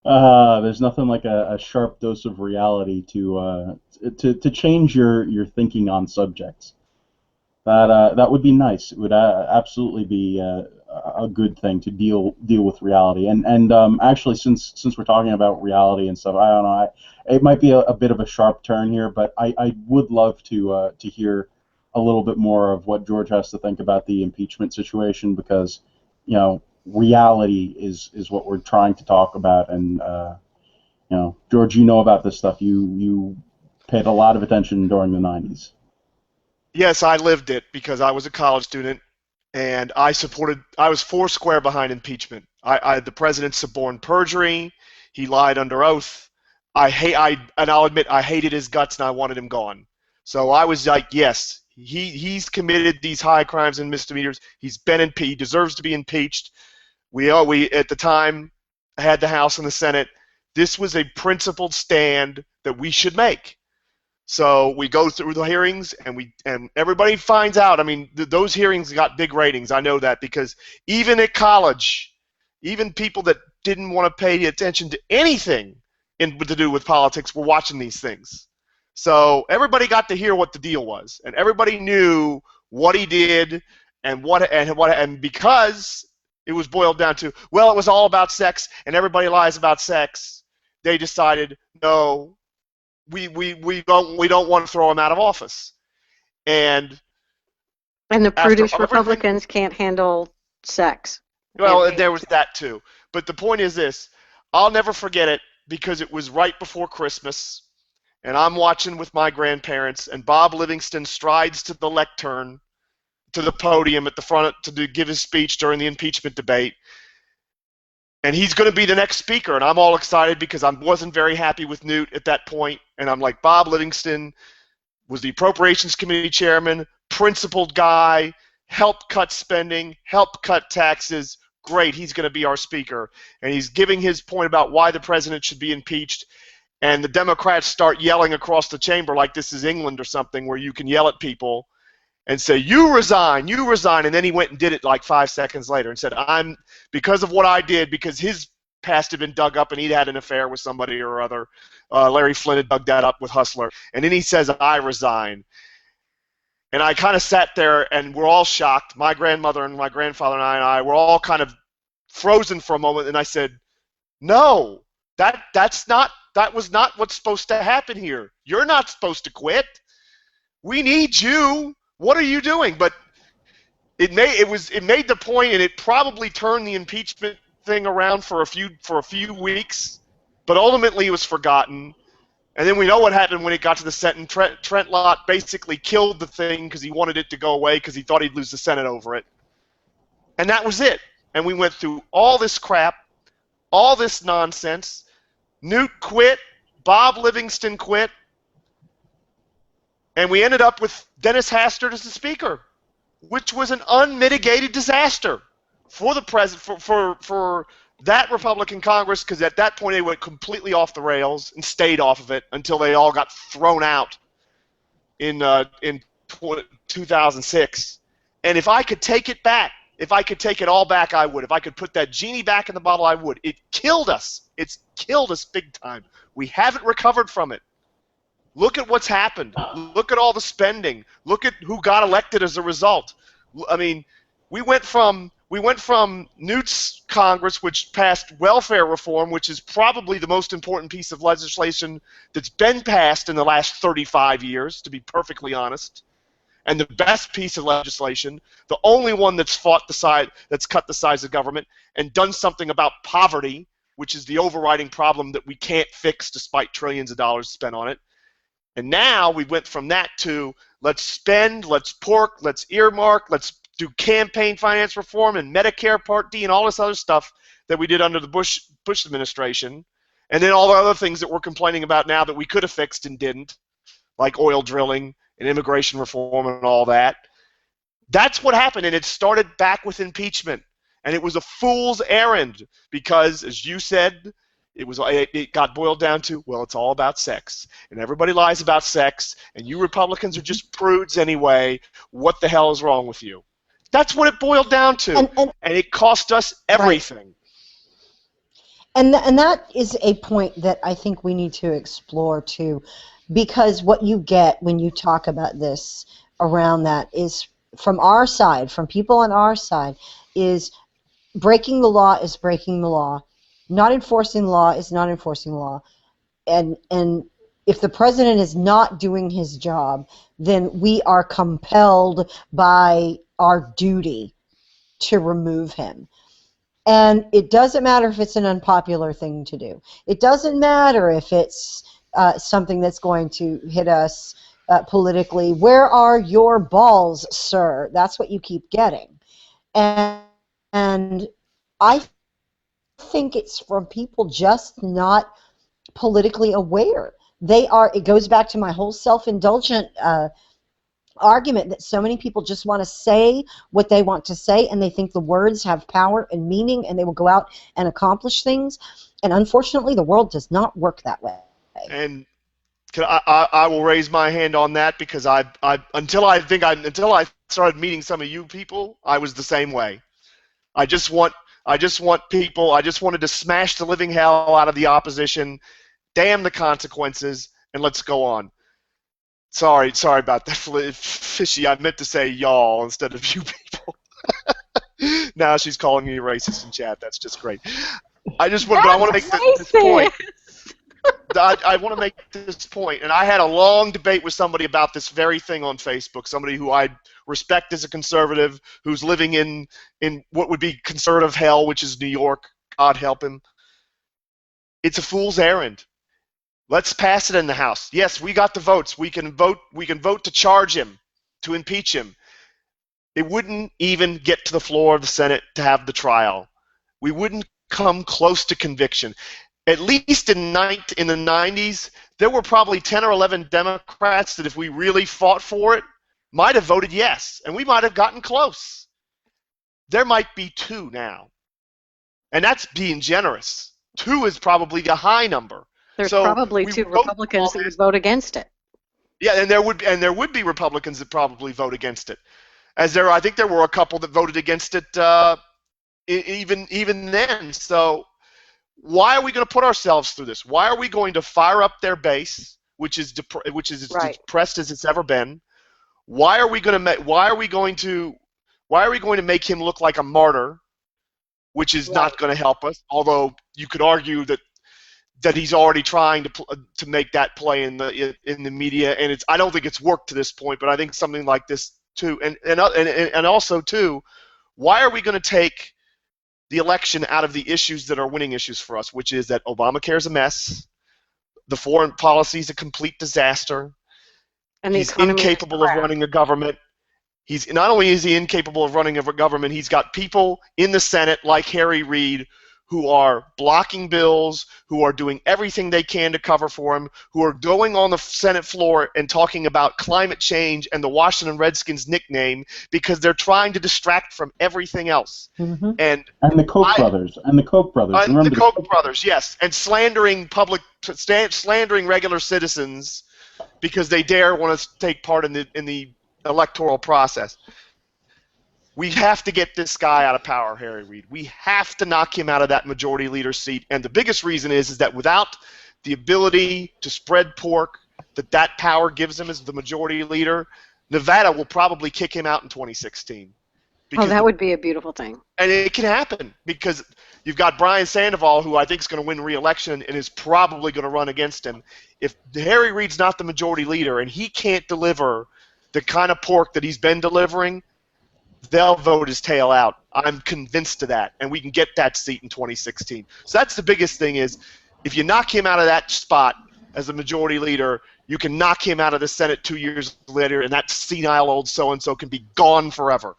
There's nothing like a sharp dose of reality to change your thinking on subjects. That would be nice. It would absolutely be a good thing to deal with reality. And actually, since we're talking about reality and stuff, I don't know. It might be a bit of a sharp turn here, but I would love to hear a little bit more of what George has to think about the impeachment situation because reality is what we're trying to talk about. And George, you know about this stuff. You paid a lot of attention during the '90s. Yes, I lived it because I was a college student and I was four square behind impeachment. The president suborned perjury. He lied under oath. And I'll admit, I hated his guts and I wanted him gone. So I was like, yes, he's committed these high crimes and misdemeanors. He's been impeached. He deserves to be impeached. We at the time had the House and the Senate. This was a principled stand that we should make. So we go through the hearings, and everybody finds out. I mean, those hearings got big ratings. I know that because even at college, even people that didn't want to pay attention to anything to do with politics were watching these things. So everybody got to hear what the deal was, and everybody knew what he did and because it was boiled down to, well, it was all about sex, and everybody lies about sex. They decided, no, we don't want to throw him out of office. And And the after prudish everything, Republicans can't handle sex. well, there was that too. But the point is this: I'll never forget it because it was right before Christmas, and I'm watching with my grandparents, and Bob Livingston strides to the lectern, to the podium at the front to give his speech during the impeachment debate. And he's going to be the next speaker, and I'm all excited because I wasn't very happy with Newt at that point, and I'm like, Bob Livingston was the Appropriations Committee chairman, principled guy, helped cut spending, helped cut taxes. Great, he's going to be our speaker. And he's giving his point about why the president should be impeached, and the Democrats start yelling across the chamber like this is England or something where you can yell at people and say, you resign, and then he went and did it like 5 seconds later and said, because of what I did, because his past had been dug up and he'd had an affair with somebody or other. Larry Flynn had dug that up with Hustler. And then he says, I resign. And I kind of sat there and we're all shocked. My grandmother and my grandfather and I were all kind of frozen for a moment, and I said, no, that was not what's supposed to happen here. You're not supposed to quit. We need you. What are you doing? But it made the point, and it probably turned the impeachment thing around for a few weeks, but ultimately it was forgotten. And then we know what happened when it got to the Senate. Trent Lott basically killed the thing because he wanted it to go away because he thought he'd lose the Senate over it. And that was it. And we went through all this crap, all this nonsense. Newt quit. Bob Livingston quit. And we ended up with Dennis Hastert as the speaker, which was an unmitigated disaster for the president, for that Republican Congress, because at that point they went completely off the rails and stayed off of it until they all got thrown out in 2006. And if I could take it back, if I could take it all back, I would. If I could put that genie back in the bottle, I would. It killed us. It's killed us big time. We haven't recovered from it. Look at what's happened. Look at all the spending. Look at who got elected as a result. I mean, we went from Newt's Congress, which passed welfare reform, which is probably the most important piece of legislation that's been passed in the last 35 years, to be perfectly honest, and the best piece of legislation, the only one that's cut the size of government and done something about poverty, which is the overriding problem that we can't fix despite trillions of dollars spent on it. And now we went from that to let's spend, let's pork, let's earmark, let's do campaign finance reform and Medicare Part D and all this other stuff that we did under the Bush administration. And then all the other things that we're complaining about now that we could have fixed and didn't, like oil drilling and immigration reform and all that. That's what happened, and it started back with impeachment. And it was a fool's errand because, as you said, it got boiled down to, well, it's all about sex. And everybody lies about sex, and you Republicans are just prudes anyway. What the hell is wrong with you? That's what it boiled down to. And it cost us everything. And that is a point that I think we need to explore too, because what you get when you talk about this around that is from our side, from people on our side, is breaking the law is breaking the law. Not enforcing the law is not enforcing the law. And if the president is not doing his job, then we are compelled by our duty to remove him. And it doesn't matter if it's an unpopular thing to do. It doesn't matter if it's something that's going to hit us politically. Where are your balls, sir? That's what you keep getting. And I think it's from people just not politically aware. They are. It goes back to my whole self-indulgent argument that so many people just want to say what they want to say, and they think the words have power and meaning, and they will go out and accomplish things. And unfortunately, the world does not work that way. And I will raise my hand on that, because until I started meeting some of you people, I was the same way. I just wanted to smash the living hell out of the opposition, damn the consequences, and let's go on. Sorry about that, Fishy. I meant to say y'all instead of you people. Now she's calling me racist in chat. That's just great. I want to make this point. I want to make this point, and I had a long debate with somebody about this very thing on Facebook, somebody who I respect as a conservative, who's living in what would be conservative hell, which is New York. God help him. It's a fool's errand. Let's pass it in the House. Yes, we got the votes. We can vote to charge him, to impeach him. It wouldn't even get to the floor of the Senate to have the trial. We wouldn't come close to conviction. At least in the 90s, there were probably 10 or 11 Democrats that if we really fought for it, might have voted yes, and we might have gotten close. There might be 2 now, and that's being generous. 2 is probably the high number. There's probably 2 Republicans that would vote against it. Yeah, and there would be Republicans that probably vote against it. I think there were a couple that voted against it even then. So why are we going to put ourselves through this? Why are we going to fire up their base, which is as depressed as it's ever been? Why are we going to make him look like a martyr, which is not going to help us? Although you could argue that he's already trying to make that play in the media, and I don't think it's worked to this point, but I think something like this too, and also too, why are we going to take the election out of the issues that are winning issues for us, which is that Obamacare is a mess, the foreign policy is a complete disaster, and he's incapable of running a government. Not only is he incapable of running a government, he's got people in the Senate like Harry Reid who are blocking bills, who are doing everything they can to cover for him, who are going on the Senate floor and talking about climate change and the Washington Redskins nickname because they're trying to distract from everything else. Mm-hmm. And the Koch brothers. Remember the Koch brothers, yes, and slandering regular citizens because they dare want to take part in the electoral process. We have to get this guy out of power, Harry Reid. We have to knock him out of that majority leader seat. And the biggest reason is that without the ability to spread pork that power gives him as the majority leader, Nevada will probably kick him out in 2016. Oh, that would be a beautiful thing. And it can happen because you've got Brian Sandoval, who I think is going to win re-election and is probably going to run against him. If Harry Reid's not the majority leader and he can't deliver the kind of pork that he's been delivering, they'll vote his tail out. I'm convinced of that, and we can get that seat in 2016. So that's the biggest thing is if you knock him out of that spot as a majority leader, you can knock him out of the Senate 2 years later, and that senile old so-and-so can be gone forever.